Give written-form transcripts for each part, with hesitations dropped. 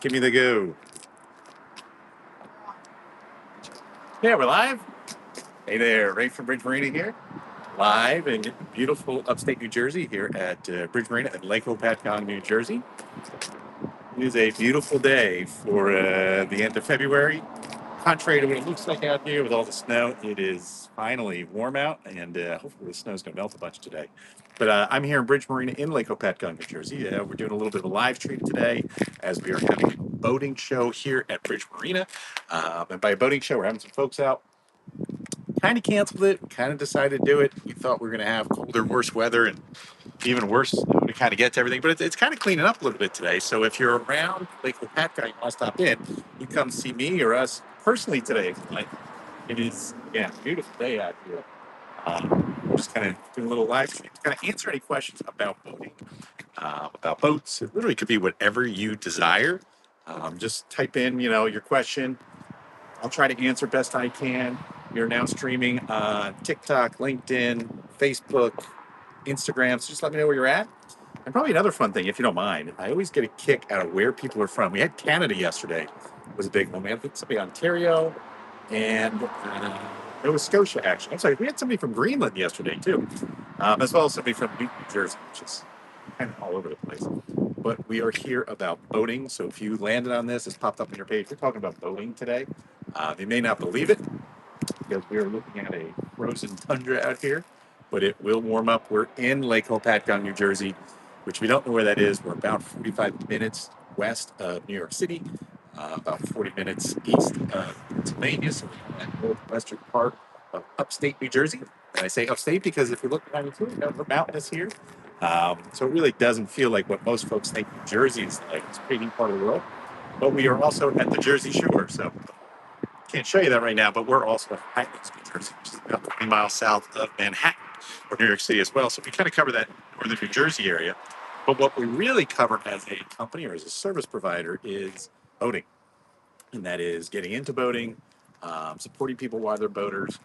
Give me the go. Yeah, we're live. Hey there, Ray from Bridge Marina here. Live in beautiful upstate New Jersey here at Bridge Marina in Lake Hopatcong, New Jersey. It is a beautiful day for the end of February. Contrary to what it looks like out here with all the snow, it is finally warm out, and hopefully the snow's going to melt a bunch today. But I'm here in Bridge Marina in Lake Hopatcong, New Jersey. We're doing a little bit of a live stream today as we are having a boating show here at Bridge Marina. And by a boating show, we're having some folks out. Kind of canceled it, kind of decided to do it. We thought we were going to have colder, worse weather and even worse snow to kind of get to everything. But it's kind of cleaning up a little bit today. So if you're around Lake Hopatcong, you want to stop in, you come see me or us personally today. Like, it is, yeah, a beautiful day out here. We're just kind of doing a little live stream to kind of answer any questions about boating, about boats. It literally could be whatever you desire. Just type in, your question. I'll try to answer best I can. We're now streaming on TikTok, LinkedIn, Facebook, Instagram. So just let me know where you're at. And probably another fun thing, if you don't mind, I always get a kick out of where people are from. We had Canada yesterday, was a big one. We had somebody Ontario and Nova Scotia, actually. I'm sorry, we had somebody from Greenland yesterday, too, as well as somebody from New Jersey, which is kind of all over the place. But we are here about boating. So if you landed on this, it's popped up on your page. We're talking about boating today. You may not believe it because we are looking at a frozen tundra out here, but it will warm up. We're in Lake Hopatcong, New Jersey, which we don't know where that is. We're about 45 minutes west of New York City, about 40 minutes east of Pennsylvania, so we're in that northwestern part of upstate New Jersey. And I say upstate because if you look behind me, we're mountainous here. So it really doesn't feel like what most folks think New Jersey is like. It's a pretty neat part of the world. But we are also at the Jersey Shore, so can't show you that right now, but we're also at Highlands, New Jersey, which is about 20 miles south of Manhattan or New York City as well. So we kind of cover that northern New Jersey area. But what we really cover as a company or as a service provider is boating. And that is getting into boating, supporting people while they're boaters,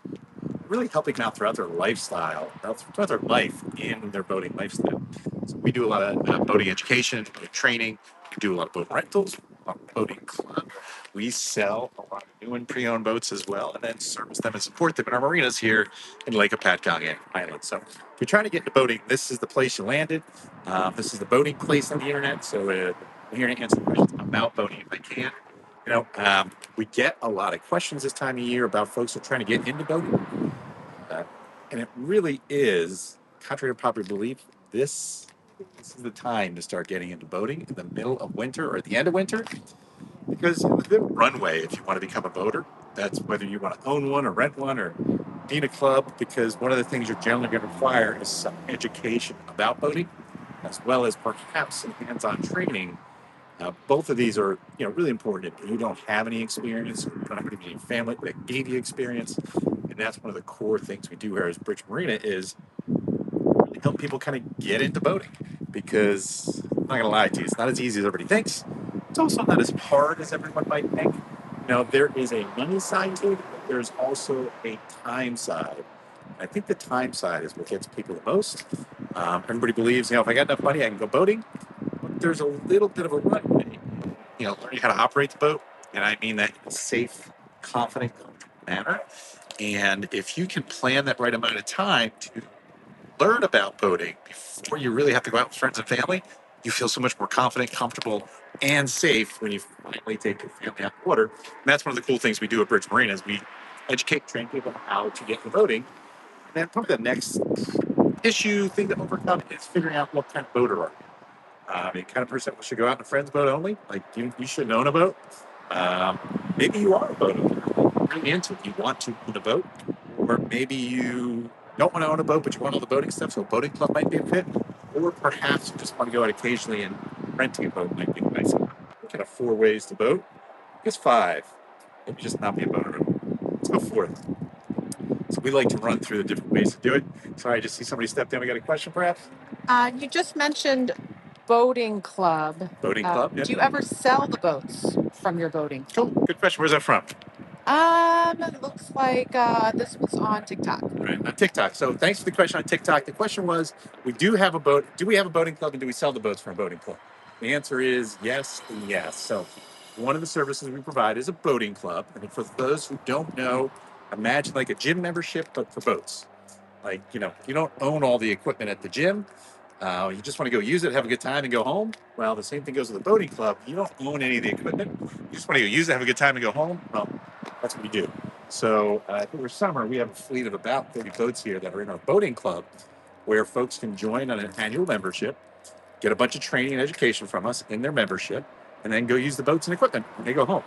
really helping them out throughout their lifestyle, throughout their life in their boating lifestyle. So we do a lot of boating education, boating training. We do a lot of boat rentals, a lot of boating club. We sell a lot of new and pre-owned boats as well, and then service them and support them in our marinas here in Lake Hopatcong Island. So if you're trying to get into boating, this is the place you landed. This is the boating place on the internet. So I'm here to answer questions about boating if I can. We get a lot of questions this time of year about folks who are trying to get into boating. And it really is, contrary to popular belief, this is the time to start getting into boating in the middle of winter or at the end of winter. Because the runway, if you want to become a boater, that's whether you want to own one or rent one or be in a club, because one of the things you're generally going to require is some education about boating, as well as perhaps some hands-on training. Both of these are, really important. If you don't have any experience, you don't have any family that gave you experience, and that's one of the core things we do here as Bridge Marina is really help people kind of get into boating. Because I'm not going to lie to you, it's not as easy as everybody thinks. It's also not as hard as everyone might think. There is a money side to it, but there's also a time side. I think the time side is what gets people the most. Everybody believes, if I got enough money, I can go boating. But there's a little bit of a runway, learning how to operate the boat. And I mean that in a safe, confident, comfortable manner. And if you can plan that right amount of time to learn about boating before you really have to go out with friends and family, you feel so much more confident, comfortable, and safe when you finally take your family out the water. And that's one of the cool things we do at Bridge Marina is we educate, train people how to get into boating. And then probably the next thing to overcome is figuring out what kind of boater are you. The kind of person who should go out in a friend's boat only. Like you should own a boat. Maybe you are a boat owner. You're really into it. You want to own a boat. Or maybe you don't want to own a boat, but you want all the boating stuff, so a boating club might be a fit. Or perhaps you just want to go out occasionally and renting a boat might be nice. Look at 4 ways to boat. I guess 5. Maybe just not be a boater. Let's go 4th. So we like to run through the different ways to do it. Sorry, I just see somebody step in. We got a question, perhaps? You just mentioned boating club. Boating club, yeah. Do you ever sell the boats from your boating club? Cool. Good question. Where's that from? It looks like this was on TikTok. Right, on TikTok. So thanks for the question on TikTok. The question was, we do have a boat. Do we have a boating club, and do we sell the boats from a boating club? The answer is yes and yes. So, one of the services we provide is a boating club. And for those who don't know, imagine like a gym membership, but for boats. Like, you don't own all the equipment at the gym. You just want to go use it, have a good time, and go home. Well, the same thing goes with the boating club. You don't own any of the equipment. You just want to go use it, have a good time, and go home. Well, that's what we do. So, over summer, we have a fleet of about 30 boats here that are in our boating club where folks can join on an annual membership, get a bunch of training and education from us in their membership, and then go use the boats and equipment when they go home.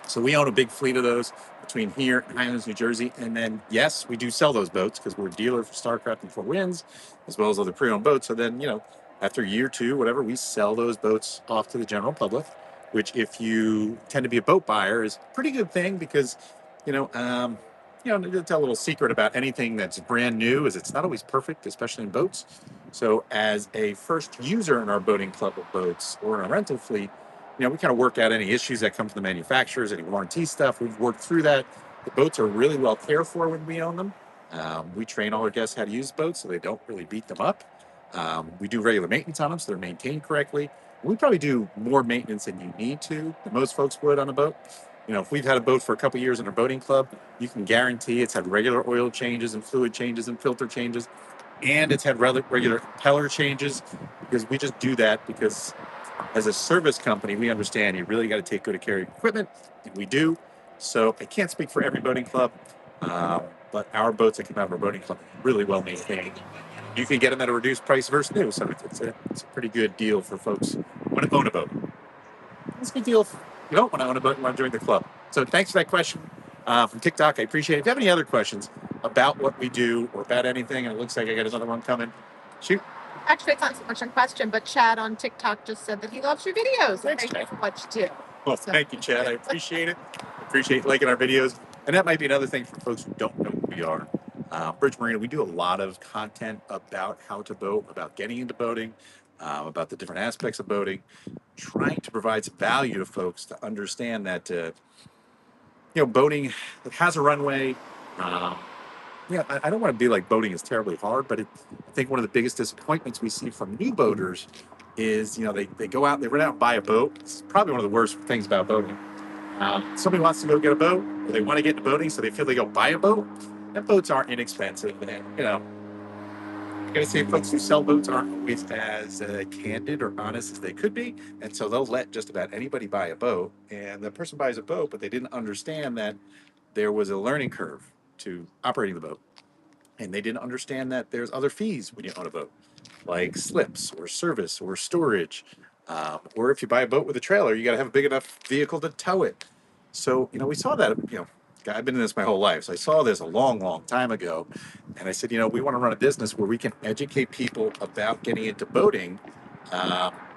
So we own a big fleet of those between here and Highlands, New Jersey. And then, yes, we do sell those boats because we're a dealer for StarCraft and Four Winds, as well as other pre-owned boats. So then, after year two, whatever, we sell those boats off to the general public, which if you tend to be a boat buyer is a pretty good thing because, you know, um, to tell a little secret about anything that's brand new is it's not always perfect, especially in boats. So as a first user in our boating club of boats or in our rental fleet, we kind of work out any issues that come from the manufacturers, any warranty stuff. We've worked through that. The boats are really well cared for when we own them. We train all our guests how to use boats so they don't really beat them up. We do regular maintenance on them so they're maintained correctly. We probably do more maintenance than you need to, than most folks would on a boat. If we've had a boat for a couple years in our boating club, you can guarantee it's had regular oil changes and fluid changes and filter changes, and it's had regular impeller changes because we just do that because as a service company, we understand you really got to take good care of your equipment, and we do. So I can't speak for every boating club, but our boats that come out of our boating club are really well maintained. You can get them at a reduced price versus new, so it's a pretty good deal for folks who want to own a boat. It's a good deal if you don't want to own a boat and want to join the club. So thanks for that question from TikTok. I appreciate it. If you have any other questions about what we do or about anything, and it looks like I got another one coming, shoot. Actually, it's not so much a question, but Chad on TikTok just said that he loves your videos. Thanks, Thank you Chad. for what you do. Well, thank you, Chad. I appreciate it. Appreciate liking our videos. And that might be another thing for folks who don't know who we are. Bridge Marina, we do a lot of content about how to boat, about getting into boating, about the different aspects of boating, trying to provide some value to folks to understand that, boating has a runway. Um, I don't want to be like boating is terribly hard, but I think one of the biggest disappointments we see from new boaters is, they go out, they rent out and buy a boat. It's probably one of the worst things about boating. Somebody wants to go get a boat, or they want to get into boating, so they feel they go buy a boat. And boats aren't inexpensive. And, I gotta say, folks who sell boats aren't always as candid or honest as they could be. And so they'll let just about anybody buy a boat. And the person buys a boat, but they didn't understand that there was a learning curve to operating the boat. And they didn't understand that there's other fees when you own a boat, like slips or service or storage. Or if you buy a boat with a trailer, you got to have a big enough vehicle to tow it. So, we saw that, I've been in this my whole life. So I saw this a long, long time ago. And I said, we want to run a business where we can educate people about getting into boating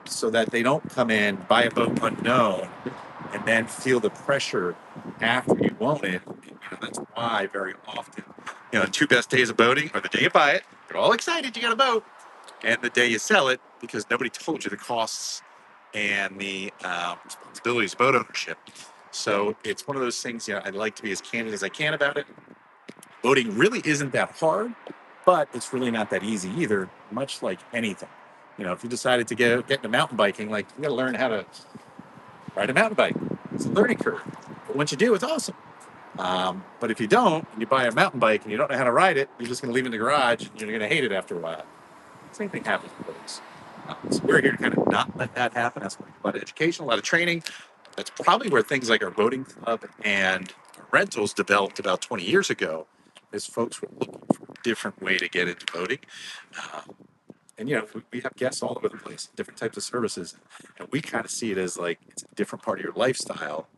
so that they don't come in, buy a boat unknown, and then feel the pressure after you own it. That's why very often, the two best days of boating are the day you buy it, you're all excited, you got a boat, and the day you sell it because nobody told you the costs and the responsibilities of boat ownership. So it's one of those things, I'd like to be as candid as I can about it. Boating really isn't that hard, but it's really not that easy either, much like anything. If you decided to get into mountain biking, like you got to learn how to ride a mountain bike. It's a learning curve. But once you do, it's awesome. But if you don't, and you buy a mountain bike and you don't know how to ride it, you're just going to leave it in the garage and you're going to hate it after a while. Same thing happens with boats. So we're here to kind of not let that happen. That's why we do a lot of education, a lot of training. That's probably where things like our boating club and our rentals developed about 20 years ago, is folks were looking for a different way to get into boating. Um, and we have guests all over the place, different types of services, and we kind of see it as like it's a different part of your lifestyle.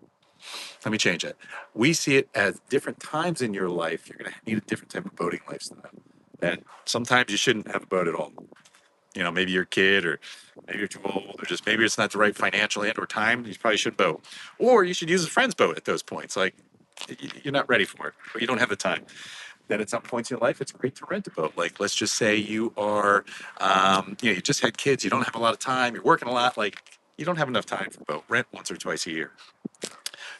Let me change it. We see it as different times in your life. You're going to need a different type of boating lifestyle. That sometimes you shouldn't have a boat at all. Maybe you're a kid, or maybe you're too old, or just maybe it's not the right financial and or time. You probably should boat, or you should use a friend's boat at those points. Like you're not ready for it, or you don't have the time. Then at some points in your life, it's great to rent a boat. Like let's just say you are, you just had kids, you don't have a lot of time, you're working a lot, like you don't have enough time for a boat. Rent once or twice a year.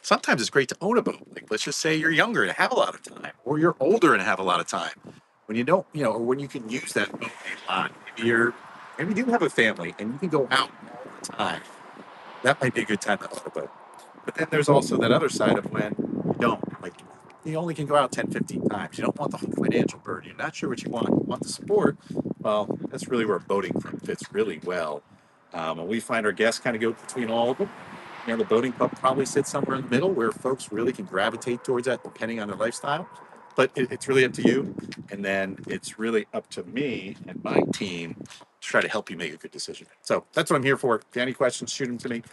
Sometimes it's great to own a boat. Like let's just say you're younger and have a lot of time, or you're older and have a lot of time. When you don't, or when you can use that boat a lot, maybe you do have a family and you can go out all the time, that might be a good time to own a boat. But then there's also that other side of when you don't. Like, you only can go out 10, 15 times. You don't want the whole financial burden. You're not sure what you want. You want the sport. Well, that's really where boating fits really well. And we find our guests kind of go between all of them. The boating club probably sits somewhere in the middle where folks really can gravitate towards that depending on their lifestyle. But it's really up to you. And then it's really up to me and my team to try to help you make a good decision. So that's what I'm here for. If you have any questions, shoot them to me.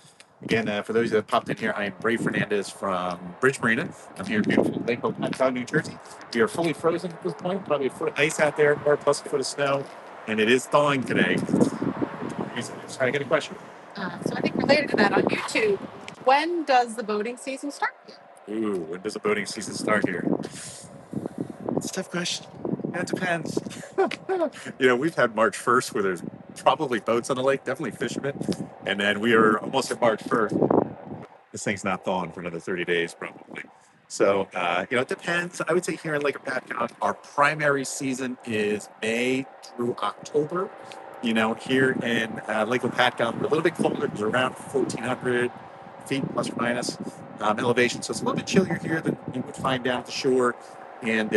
Again, for those that popped in here, I am Ray Fernandez from Bridge Marina. I'm here in beautiful Lake Hope, New Jersey. We are fully frozen at this point, probably a foot of ice out there, or plus a foot of snow, and it is thawing today. Try to get a question. So I think related to that on YouTube, when does the boating season start? Ooh, when does the boating season start here? It's a tough question. Yeah, it depends. We've had March 1st where there's probably boats on the lake, definitely fishermen. And then we are almost at March 1st. This thing's not thawing for another 30 days, probably. So, it depends. I would say here in Lake Apatcon, our primary season is May through October. Here in Lake Apatcon, we're a little bit colder. It's around 1,400 feet plus or minus elevation. So it's a little bit chillier here than you would find down at the shore. And,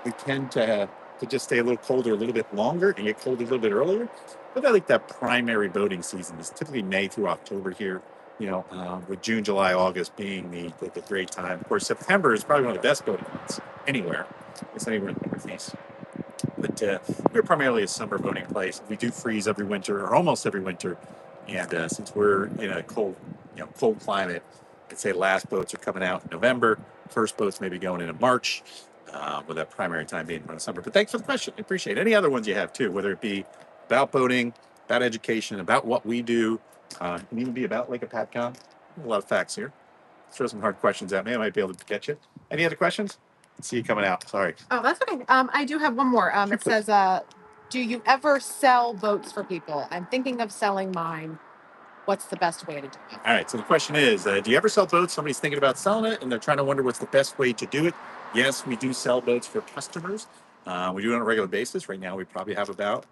we tend to just stay a little colder a little bit longer and get cold a little bit earlier. But I think that primary boating season is typically May through October here. With June, July, August being the great time. Of course, September is probably one of the best boating months anywhere. It's anywhere in the Northeast. But we're primarily a summer boating place. We do freeze every winter, or almost every winter. And since we're in a cold climate, I'd say last boats are coming out in November. First boats maybe going in March, with that primary time being around summer. But thanks for the question. I appreciate it. Any other ones you have too, whether it be about boating, about education, about what we do, can even be about Lake Apatcon. A lot of facts here. Throw some hard questions at me. I might be able to get you. Any other questions? I see you coming out. Sorry. Oh, that's okay. I do have one more. Sure, It says, do you ever sell boats for people? I'm thinking of selling mine. What's the best way to do it? All right. So the question is, do you ever sell boats? Somebody's thinking about selling it and they're trying to wonder what's the best way to do it. Yes, we do sell boats for customers. We do it on a regular basis. Right now, we probably have about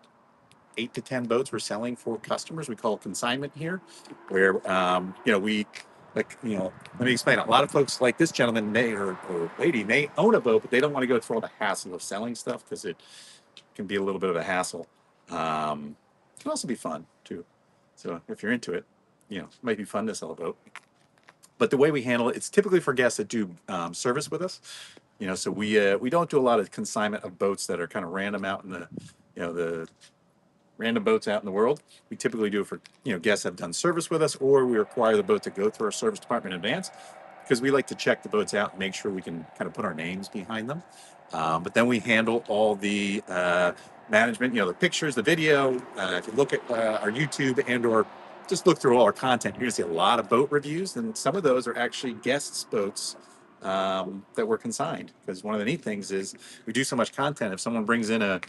8 to 10 boats we're selling for customers. We call it consignment here, where let me explain. A lot of folks like this gentleman or lady may own a boat, but they don't want to go through all the hassle of selling stuff because it can be a little bit of a hassle. It can also be fun too. So if you're into it, it might be fun to sell a boat. But the way we handle it, it's typically for guests that do service with us. So we don't do a lot of consignment of boats that are kind of random out in the random boats out in the world. We typically do it for guests that have done service with us, or we require the boat to go through our service department in advance because we like to check the boats out and make sure we can kind of put our names behind them. But then we handle all the management, the pictures, the video. If you look at our YouTube or just look through all our content, you're going to see a lot of boat reviews, and some of those are actually guests' boats that were consigned. Because one of the neat things is we do so much content. If someone brings in a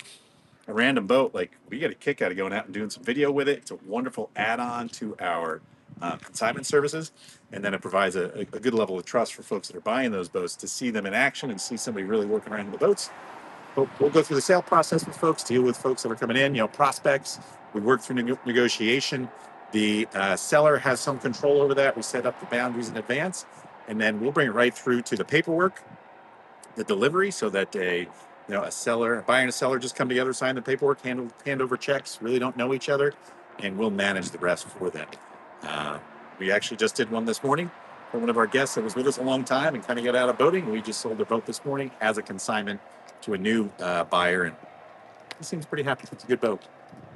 random boat, like we get a kick out of going out and doing some video with it. It's a wonderful add-on to our consignment services, and then it provides a good level of trust for folks that are buying those boats to see them in action and see somebody really working around the boats. But we'll go through the sale process with folks, deal with folks that are coming in, prospects. We work through negotiation. The seller has some control over that. We set up the boundaries in advance, and then we'll bring it right through to the paperwork, the delivery, so that a buyer and a seller just come together, sign the paperwork, hand over checks, really don't know each other, and we'll manage the rest for them. We actually just did one this morning for one of our guests that was with us a long time and kind of got out of boating. We just sold their boat this morning as a consignment to a new buyer, and he seems pretty happy. It's a good boat.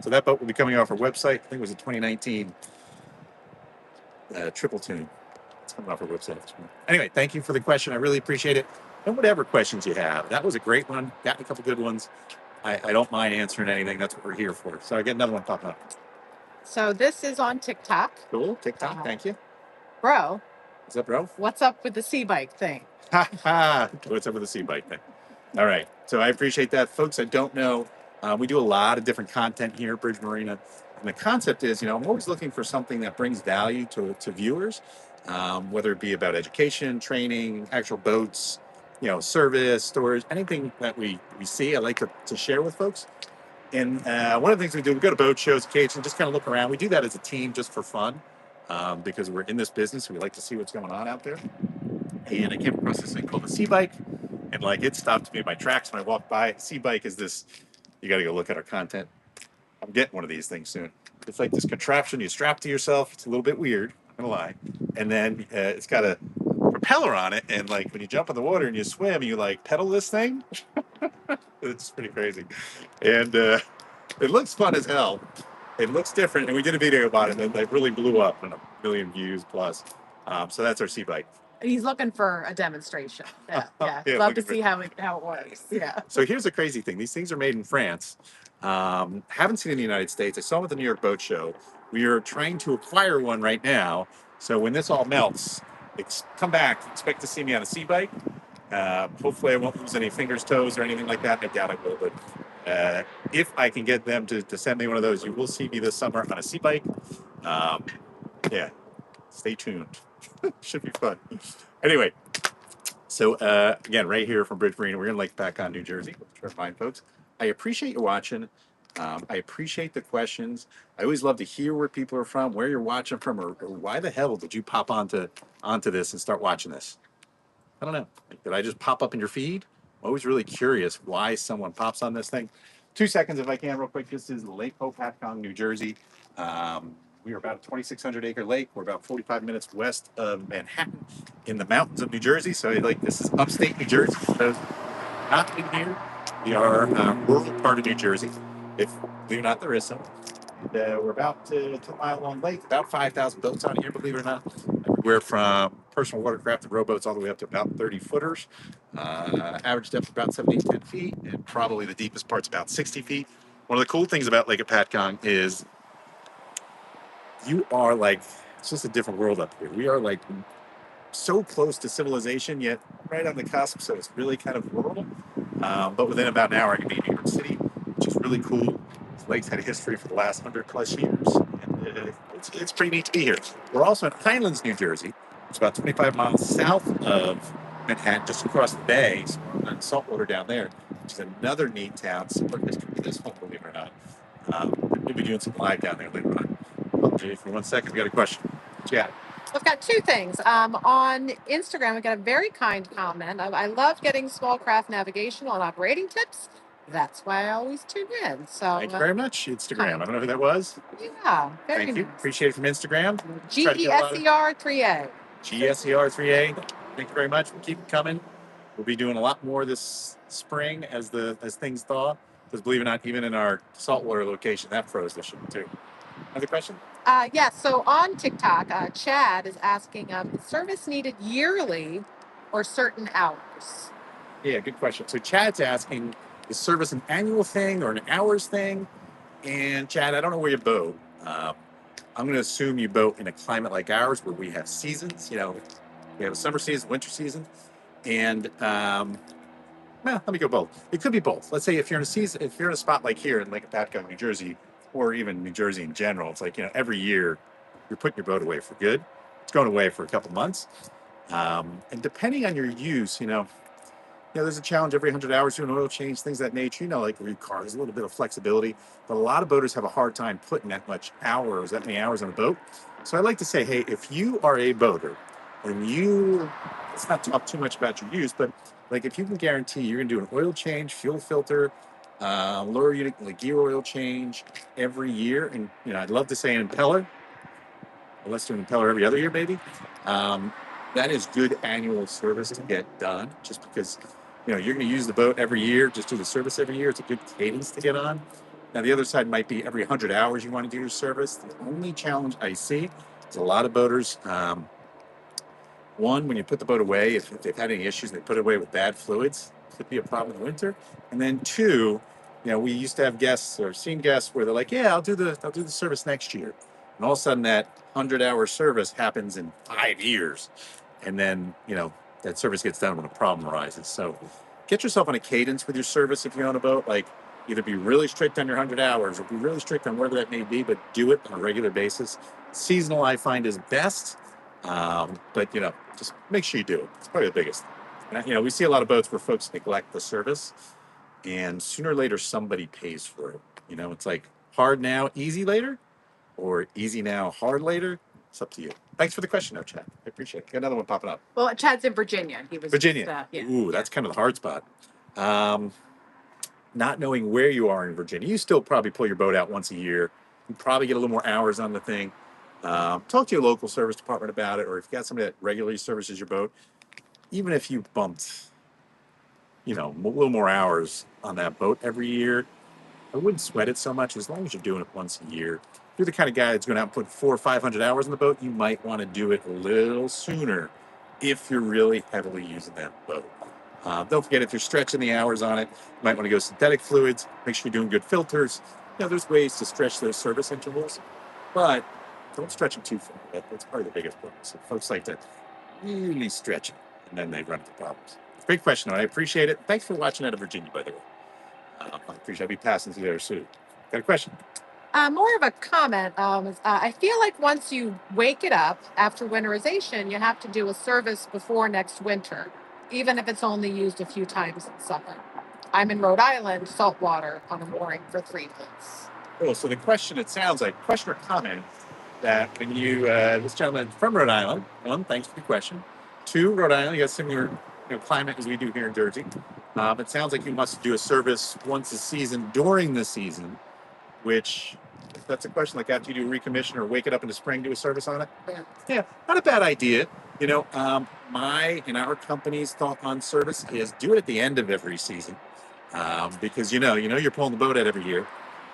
So that boat will be coming off our website. I think it was a 2019 Triple Tune. It's coming off our website. Anyway, thank you for the question. I really appreciate it. And whatever questions you have. That was a great one. Got a couple good ones. I don't mind answering anything. That's what we're here for. So I get another one popping up. So this is on TikTok. Cool. TikTok. Thank you. Bro. What's up, bro? What's up with the sea bike thing? What's up with the sea bike thing? All right. So I appreciate that. Folks, I don't know. We do a lot of different content here at Bridge Marina. And the concept is, I'm always looking for something that brings value to viewers, whether it be about education, training, actual boats, service, storage, anything that we see, I like to share with folks. And one of the things we do, we go to boat shows occasionally, just kind of look around. We do that as a team just for fun because we're in this business. We like to see what's going on out there. And I came across this thing called a sea bike. And like it stopped me in my tracks when I walked by. Sea bike is this, you got to go look at our content. I'm getting one of these things soon. It's like this contraption you strap to yourself. It's a little bit weird, I'm gonna lie. And then it's got a propeller on it. And like when you jump in the water and you swim, you like pedal this thing. It's pretty crazy. And it looks fun as hell. It looks different, and we did a video about it that like really blew up and a million views plus. So that's our sea bike. He's looking for a demonstration. Yeah, yeah. Yeah, Love to looking for- see how it works. Yeah. So here's the crazy thing: these things are made in France. Haven't seen in the United States. I saw them at the New York Boat Show. We are trying to acquire one right now. So when this all melts, come back. Expect to see me on a sea bike. Hopefully, I won't lose any fingers, toes, or anything like that. I doubt I will, but if I can get them to send me one of those, you will see me this summer on a sea bike. Um, yeah, stay tuned. Should be fun. Anyway, so again, right here from Bridge Marina, we're in Lake Patcon, New Jersey. Try to find folks. I appreciate you watching. I appreciate the questions. I always love to hear where people are from, where you're watching from, or why the hell did you pop onto this and start watching this? I don't know. Like, did I just pop up in your feed? I'm always really curious why someone pops on this thing. 2 seconds, if I can, real quick. This is Lake Patcon, New Jersey. We are about a 2,600 acre lake. We're about 45 minutes west of Manhattan in the mountains of New Jersey. So, like, this is upstate New Jersey. So, not in here. We are rural part of New Jersey. If believe it or not, there is some. And we're about 2 mile long lake, about 5,000 boats on here, believe it or not. Everywhere from personal watercraft and rowboats all the way up to about 30 footers. Average depth about 7, 8, 10 feet, and probably the deepest part's about 60 feet. One of the cool things about Lake Patcon is you are like, it's just a different world up here. We are like so close to civilization, yet right on the cusp, so it's really kind of rural. But within about an hour, I can be in New York City, which is really cool. This lake's had a history for the last 100+ years, and it's pretty neat to be here. We're also in Highlands, New Jersey. It's about 25 miles south of Manhattan, just across the bay. So we're on saltwater down there, which is another neat town, similar history to this one, believe it or not. We'll be doing some live down there later on. Jay, for 1 second, we got a question. Yeah. I've got two things. On Instagram, we got a very kind comment. I love getting small craft navigational and operating tips. That's why I always tune in. So Thank you very much, Instagram. I don't know who that was. Yeah, very Thank you. nice. Appreciate it from Instagram. GESER3A. GSER3A. Thank you very much. We'll keep it coming. We'll be doing a lot more this spring as things thaw. Because believe it or not, even in our saltwater location, that froze this year too. Another question? Yes. So on TikTok, Chad is asking, is service needed yearly or certain hours? Yeah, good question. So Chad's asking, is service an annual thing or an hours thing? And Chad, I don't know where you boat. I'm going to assume you boat in a climate like ours where we have seasons. You know, we have a summer season, winter season, and well, let me go both. It could be both. Let's say if you're in a season, if you're in a spot like here in Lake Patcon, New Jersey, or even New Jersey in general, it's like, you know, every year you're putting your boat away for good. It's going away for a couple months, and depending on your use, there's a challenge every 100 hours doing an oil change, things of that nature. Like your car, there's a little bit of flexibility, but a lot of boaters have a hard time putting that many hours on a boat. So I like to say, hey, if you are a boater and let's not talk too much about your use, but like if you can guarantee you're going to do an oil change, fuel filter, lower unit, like gear oil change every year, and I'd love to say an impeller. Well, let's do an impeller every other year, maybe. That is good annual service to get done, just because you're going to use the boat every year, just do the service every year. It's a good cadence to get on. Now, the other side might be every 100 hours you want to do your service. The only challenge I see is a lot of boaters. One, when you put the boat away, if they've had any issues, they put it away with bad fluids. Could be a problem in the winter. And then two, we used to have guests or seen guests where they're like, "Yeah, I'll do the service next year," and all of a sudden that 100-hour service happens in 5 years, and then that service gets done when a problem arises. So get yourself on a cadence with your service if you own a boat. Like either be really strict on your 100 hours or be really strict on whatever that may be, but do it on a regular basis. Seasonal, I find, is best. But just make sure you do it. It's probably the biggest. And, we see a lot of boats where folks neglect the service, and sooner or later somebody pays for it. You know, it's like hard now, easy later, or easy now, hard later. It's up to you. Thanks for the question, though, Chad. I appreciate it. Got another one popping up. Well, Chad's in Virginia. He was Virginia. Just, yeah. Ooh, that's kind of the hard spot. Um, Not knowing where you are in Virginia, you still probably pull your boat out once a year. You probably get a little more hours on the thing. Talk to your local service department about it, or if you got somebody that regularly services your boat, even if you bumped, you know, a little more hours on that boat every year, I wouldn't sweat it so much as long as you're doing it once a year. If you're the kind of guy that's going to out and put 400 or 500 hours on the boat, you might want to do it a little sooner if you're really heavily using that boat. Don't forget, if you're stretching the hours on it, you might want to go synthetic fluids. Make sure you're doing good filters. You know, there's ways to stretch those service intervals, but don't stretch them too far. That's probably the biggest problem. So folks like to really stretch it, and then they run into problems. Great question, though. I appreciate it. Thanks for watching out of Virginia, by the way. I appreciate I'll be passing through there soon. Got a question? More of a comment. I feel like once you wake it up after winterization, you have to do a service before next winter, even if it's only used a few times in summer. I'm in Rhode Island, saltwater on a mooring for 3 months. Oh, so the question, it sounds like, question or comment that when you, this gentleman from Rhode Island, one, thanks for the question. Two, Rhode Island, you got similar climate as we do here in Jersey. It sounds like you must do a service once a season during the season, which, if that's a question, like after you do a recommission or wake it up in the spring, do a service on it. Yeah. Yeah, not a bad idea. You know, my and our company's thought on service is do it at the end of every season, because you're pulling the boat out every year.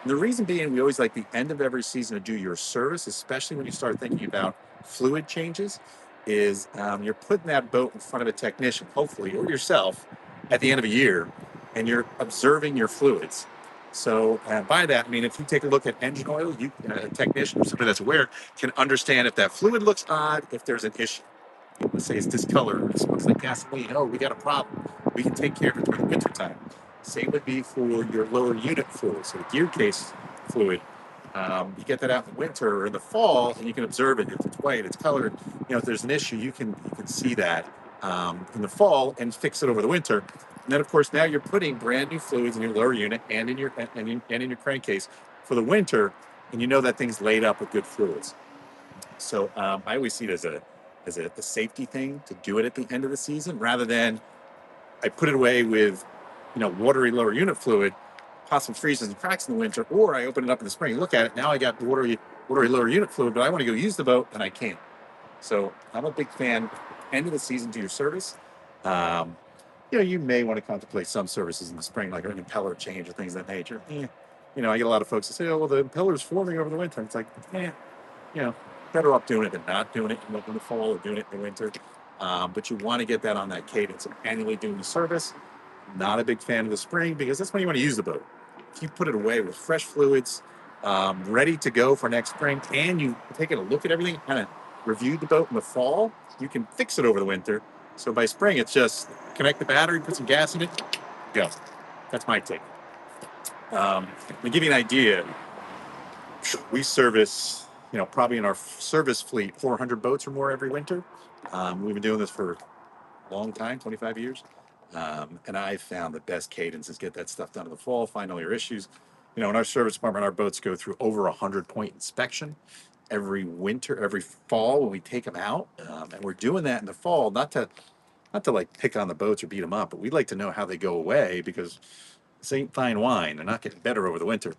And the reason being, we always like the end of every season to do your service, especially when you start thinking about fluid changes. Is you're putting that boat in front of a technician, hopefully, or yourself, at the end of a year, and you're observing your fluids. So by that, I mean, if you take a look at engine oil, a technician or somebody that's aware can understand if that fluid looks odd, if there's an issue. Let's say it's discolored, it smells like gasoline. Oh, we got a problem. We can take care of it during the winter time. Same would be for your lower unit fluid, so the gear case fluid. You get that out in the winter or in the fall, and you can observe it. If it's white, it's colored. If there's an issue, you can see that in the fall and fix it over the winter. And then, of course, now you're putting brand new fluids in your lower unit and in your crankcase for the winter, and you know that thing's laid up with good fluids. So I always see it as a safety thing to do it at the end of the season rather than I put it away with watery lower unit fluid, possibly freezes and cracks in the winter, or I open it up in the spring, look at it, now I got watery lower unit fluid, but I want to go use the boat and I can't. So I'm a big fan. End of the season to your service. You may want to contemplate some services in the spring, like an impeller change or things of that nature. I get a lot of folks that say, "Oh, well, the impeller's forming over the winter." It's like, better off doing it than not doing it in the fall or doing it in the winter. But you want to get that on that cadence of annually doing the service. Not a big fan of the spring because that's when you want to use the boat. If you put it away with fresh fluids, ready to go for next spring, and you take a look at everything, kind of reviewed the boat in the fall, you can fix it over the winter. So by spring, it's just connect the battery, put some gas in it, go. That's my take. To give you an idea, we service, probably in our service fleet, 400 boats or more every winter. We've been doing this for a long time, 25 years. And I found the best cadence is get that stuff done in the fall, find all your issues. In our service department, our boats go through over 100-point inspection every winter, every fall when we take them out. And we're doing that in the fall, not to like pick on the boats or beat them up, but we'd like to know how they go away because this ain't fine wine. They're not getting better over the winter.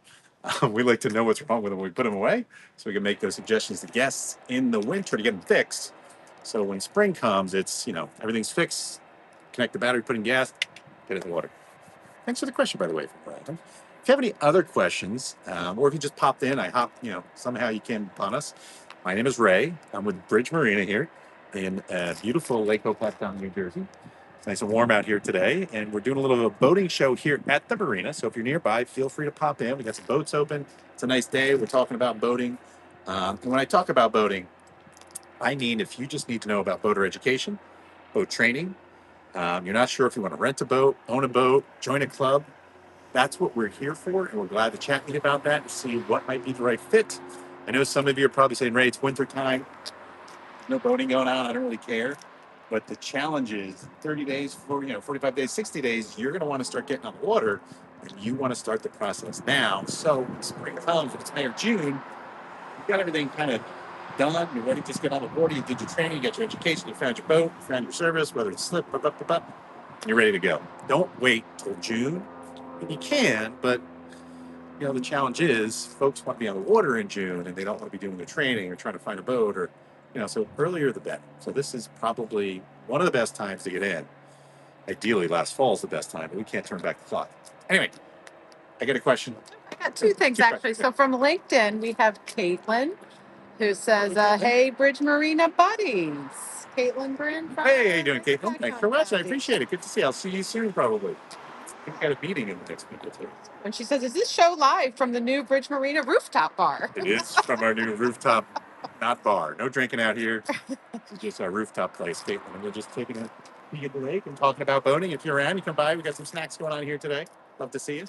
We like to know what's wrong with them when we put them away so we can make those suggestions to guests in the winter to get them fixed. So when spring comes, it's, everything's fixed, connect the battery, put in gas, get it in the water. Thanks for the question, by the way, from Brandon. If you have any other questions, or if you just popped in, somehow you came upon us. My name is Ray. I'm with Bridge Marina here in beautiful Lake Hopatcong, New Jersey. It's nice and warm out here today, and we're doing a little of a boating show here at the marina. So if you're nearby, feel free to pop in. We got some boats open. It's a nice day. We're talking about boating. And when I talk about boating, I mean if you just need to know about boater education, boat training, you're not sure if you want to rent a boat, own a boat, join a club, that's what we're here for, and we're glad to chat with you about that and see what might be the right fit. I know some of you are probably saying, Ray, it's winter time, no boating going on, I don't really care. But the challenge is 30 days, 45 days, 60 days, you're going to want to start getting on the water, and you want to start the process now. So when spring comes, if it's May or June, you got everything kind of done. You're ready to just get on the water. You did your training, you got your education, you found your boat, you found your service, whether it's slip, and you're ready to go. Don't wait till June. And you can, but the challenge is folks want to be on the water in June and they don't want to be doing their training or trying to find a boat or, so earlier the better. So this is probably one of the best times to get in. Ideally, last fall is the best time, but we can't turn back the clock. Anyway, I got a question. I got two things actually. So from LinkedIn, we have Caitlin who says, "Hey, Bridge Marina buddies." Caitlin Bryn. Hey, how you doing, Caitlin? Thanks so much. I appreciate it. Good to see you. I'll see you soon, probably. We've got a meeting in the next week or two. And she says, "Is this show live from the new Bridge Marina rooftop bar?" It is from our new rooftop, not bar. No drinking out here. It's just our rooftop place, Caitlin. And we're just taking a peek at the lake and talking about boating. If you're around, you come by. We got some snacks going on here today. Love to see you.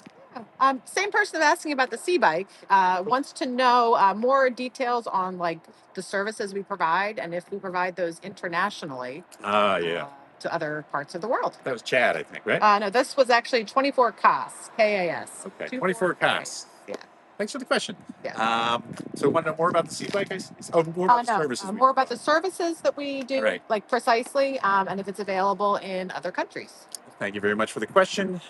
Same person asking about the sea bike wants to know more details on like the services we provide and if we provide those internationally. Yeah. To other parts of the world. That was Chad, I think, right? No, this was actually 24 KAS, KAS. Okay, 24 KAS. Yeah. Thanks for the question. Yeah. So want to know more about the sea bike? More about the services. More about the services that we do, right. Like precisely, and if it's available in other countries. Thank you very much for the question.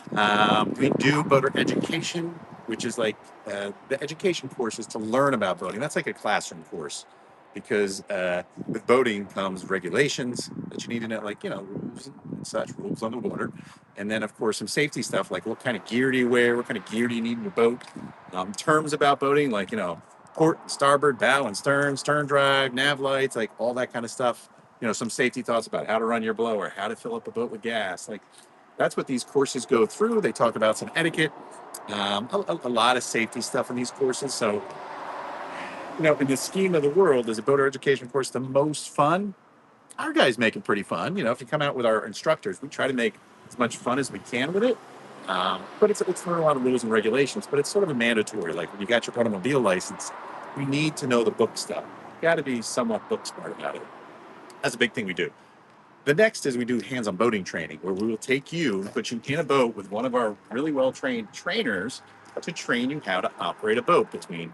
We do boater education, which is like the education courses to learn about boating. That's like a classroom course because with boating comes regulations that you need to know, like, rules and such, rules on the water. And then, of course, some safety stuff, like what kind of gear do you wear? What kind of gear do you need in your boat? Terms about boating, like, port and starboard, bow and stern drive, nav lights, like all that kind of stuff. Some safety thoughts about how to run your blower, how to fill up a boat with gas, like that's what these courses go through. They talk about some etiquette, a lot of safety stuff in these courses. So, in the scheme of the world, is a boater education course the most fun? Our guys make it pretty fun. If you come out with our instructors, we try to make as much fun as we can with it. But it's for a lot of rules and regulations, but it's sort of a mandatory. Like when you got your automobile license, you need to know the book stuff. You got to be somewhat book smart about it. That's a big thing we do. The next is we do hands-on boating training, where we will take you and put you in a boat with one of our really well-trained trainers to train you how to operate a boat between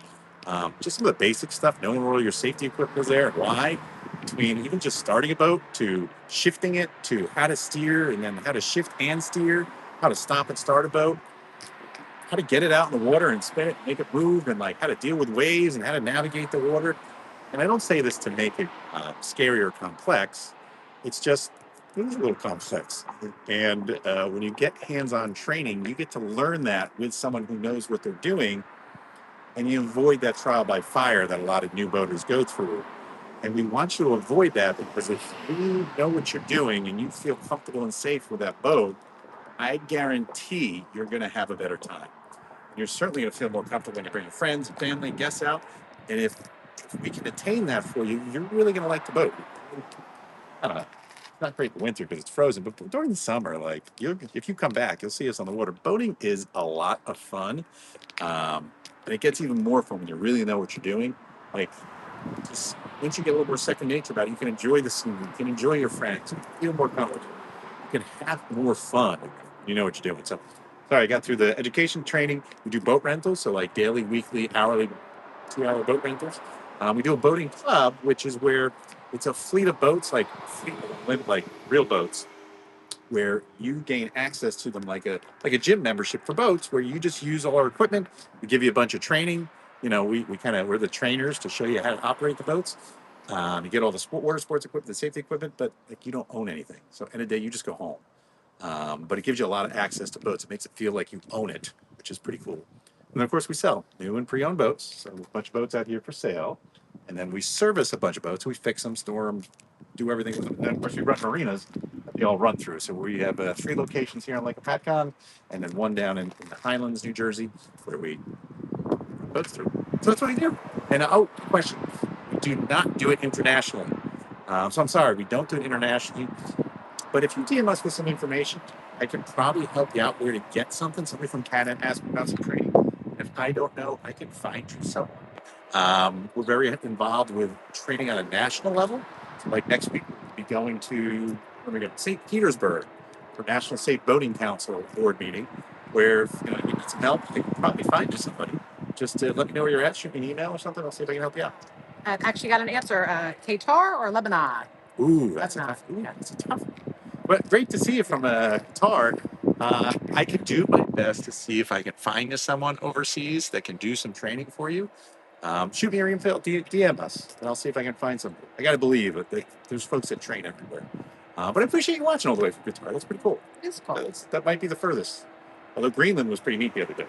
just some of the basic stuff, knowing where all your safety equipment is there, why, between even just starting a boat to shifting it to how to steer and then how to shift and steer, how to stop and start a boat, how to get it out in the water and spin it, make it move, and like how to deal with waves and how to navigate the water. And I don't say this to make it scary or complex. It's just a little complex. And when you get hands-on training, you get to learn that with someone who knows what they're doing, and you avoid that trial by fire that a lot of new boaters go through. And we want you to avoid that because if you know what you're doing and you feel comfortable and safe with that boat, I guarantee you're going to have a better time. You're certainly going to feel more comfortable when you bring your friends, family, guests out. And if we can attain that for you, you're really going to like the boat. I don't know. It's not great in winter because it's frozen, but during the summer, like if you come back, you'll see us on the water. Boating is a lot of fun, and it gets even more fun when you really know what you're doing. Like, just once you get a little more second nature about it, you can enjoy the scene, you can enjoy your friends, you can feel more comfortable, you can have more fun. You know what you're doing. So, sorry, I got through the education training. We do boat rentals, so like daily, weekly, hourly, 2-hour boat rentals. We do a boating club, which is where it's a fleet of boats, like real boats, where you gain access to them like a gym membership for boats, where you just use all our equipment. We give you a bunch of training. We're the trainers to show you how to operate the boats. You get all the water sports equipment, the safety equipment, but like you don't own anything. So end of the day, you just go home. But it gives you a lot of access to boats. It makes it feel like you own it, which is pretty cool. And of course, we sell new and pre-owned boats. So a bunch of boats out here for sale. And then we service a bunch of boats. We fix them, store them, do everything with them. And of course, we run marinas that they all run through. So we have 3 locations here on Lake Patcon, and then one down in the Highlands, New Jersey, where we run boats through. So that's what we do. And question: we do not do it internationally. So I'm sorry, we don't do it internationally. But if you DM us with some information, I can probably help you out where to get something. Somebody from Canada asked me about some training. If I don't know, I can find you someone. We're very involved with training on a national level. So like next week, we'll be going to St. Petersburg for National Safe Boating Council board meeting. where if you need some help, they can probably find you somebody. Just let me know where you're at. Shoot me an email or something. I'll see if I can help you out. I've actually got an answer. Qatar or Lebanon? Ooh, that's Lebanon. a tough. Ooh, that's a tough one. But great to see you from Qatar. I can do my best to see if I can find you someone overseas that can do some training for you. Shoot me your email, DM us, and I'll see if I can find some. I got to believe that there's folks that train everywhere. But I appreciate you watching all the way from Qatar. That's pretty cool. It's cool. That might be the furthest. Although Greenland was pretty neat the other day.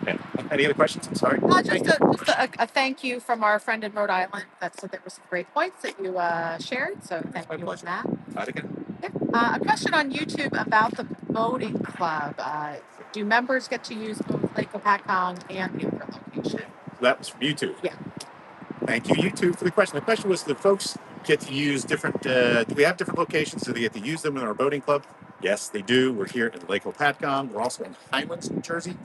Yeah. Any other questions? I'm sorry. Just a thank you from our friend in Rhode Island. That said there were some great points that you shared. So thank you for that. Yeah. A question on YouTube about the boating club. Do members get to use both Lake Opatcong and the other location? That was from YouTube. Yeah. Thank you, YouTube, for the question. The question was, do folks get to use different, do we have different locations? Do they get to use them in our boating club? Yes, they do. We're here in Lake Opatcong. We're also in Highlands, New Jersey,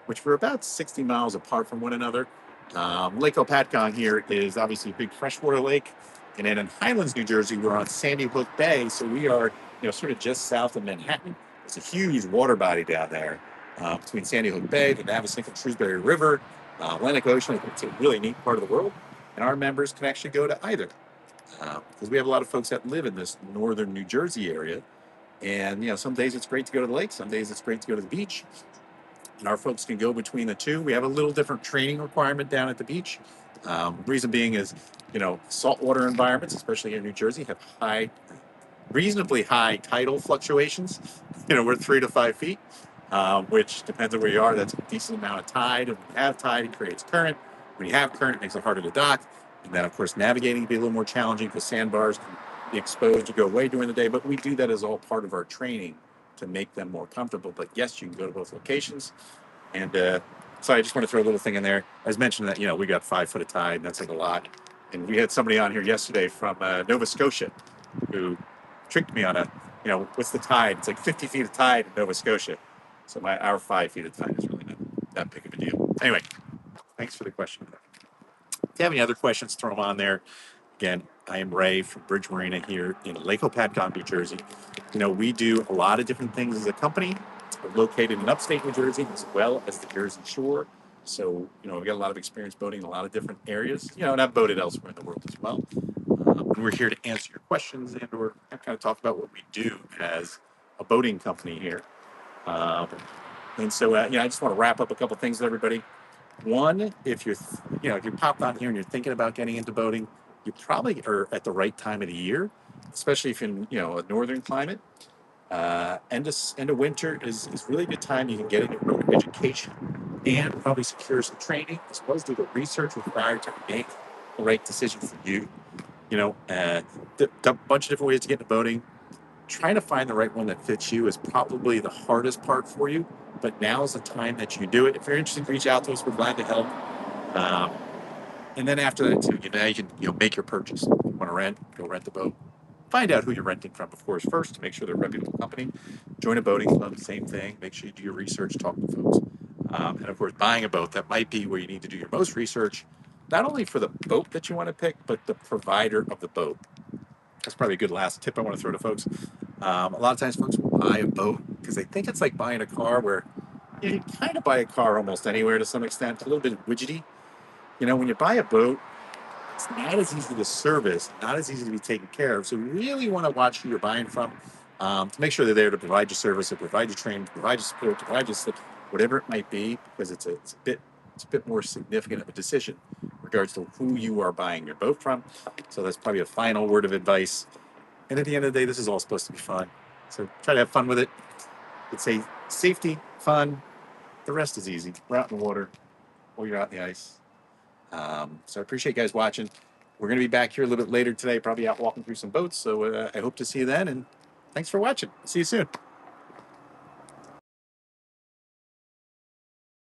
which we're about 60 miles apart from one another. Lake Opatcong here is obviously a big freshwater lake. And then in Highlands, New Jersey, we're on Sandy Hook Bay. So we are, sort of just south of Manhattan. It's a huge water body down there between Sandy Hook Bay, the Navesink and Shrewsbury River, Atlantic Ocean. It's a really neat part of the world. And our members can actually go to either because we have a lot of folks that live in this northern New Jersey area. And, some days it's great to go to the lake. Some days it's great to go to the beach. And our folks can go between the two. We have a little different training requirement down at the beach. Reason being is, saltwater environments, especially here in New Jersey, have reasonably high tidal fluctuations. We're 3 to 5 feet, which depends on where you are. That's a decent amount of tide. And when you have tide, it creates current. When you have current, it makes it harder to dock. And then, of course, navigating can be a little more challenging because sandbars can be exposed to go away during the day. But we do that as all part of our training to make them more comfortable. But yes, you can go to both locations. And so I just want to throw a little thing in there. I was mentioning that, we got 5 foot of tide, and that's like a lot. And we had somebody on here yesterday from Nova Scotia who tricked me on what's the tide? It's like 50 feet of tide in Nova Scotia. So our 5 feet of tide is really not that big of a deal. Anyway, thanks for the question. If you have any other questions, throw them on there. Again, I am Ray from Bridge Marina here in Lake Opatcong, New Jersey. We do a lot of different things as a company. We're located in upstate New Jersey as well as the Jersey Shore. So, we've got a lot of experience boating in a lot of different areas, and I've boated elsewhere in the world as well. And we're here to answer your questions and or kind of talk about what we do as a boating company here. And so, I just want to wrap up a couple things with everybody. One, if if you popped on here and you're thinking about getting into boating, you probably are at the right time of the year, especially if you're in, a northern climate. End of winter is really a good time. You can get into boat education and probably secure some training as well as do the research required to make the right decision for you. A bunch of different ways to get into boating. Trying to find the right one that fits you is probably the hardest part for you. But now is the time that you do it. If you're interested, reach out to us. We're glad to help. And then after that, too, you can make your purchase. If you want to rent, go rent the boat. Find out who you're renting from, of course, first to make sure they're a reputable company. Join a boating club, same thing. Make sure you do your research, talk to folks. And of course, buying a boat, that might be where you need to do your most research, not only for the boat that you want to pick, but the provider of the boat. That's probably a good last tip I want to throw to folks. A lot of times folks will buy a boat because they think it's like buying a car where you kind of buy a car almost anywhere to some extent, a little bit widgety. When you buy a boat, it's not as easy to service, not as easy to be taken care of. So you really want to watch who you're buying from to make sure they're there to provide you service, to provide you training, to provide you support, to provide you whatever it might be, because it's a bit more significant of a decision in regards to who you are buying your boat from. So that's probably a final word of advice. And at the end of the day, this is all supposed to be fun. So try to have fun with it. It's a safety, fun. The rest is easy. We're out in the water or you're out in the ice. So I appreciate you guys watching. We're going to be back here a little bit later today, probably out walking through some boats. So I hope to see you then. And thanks for watching. See you soon.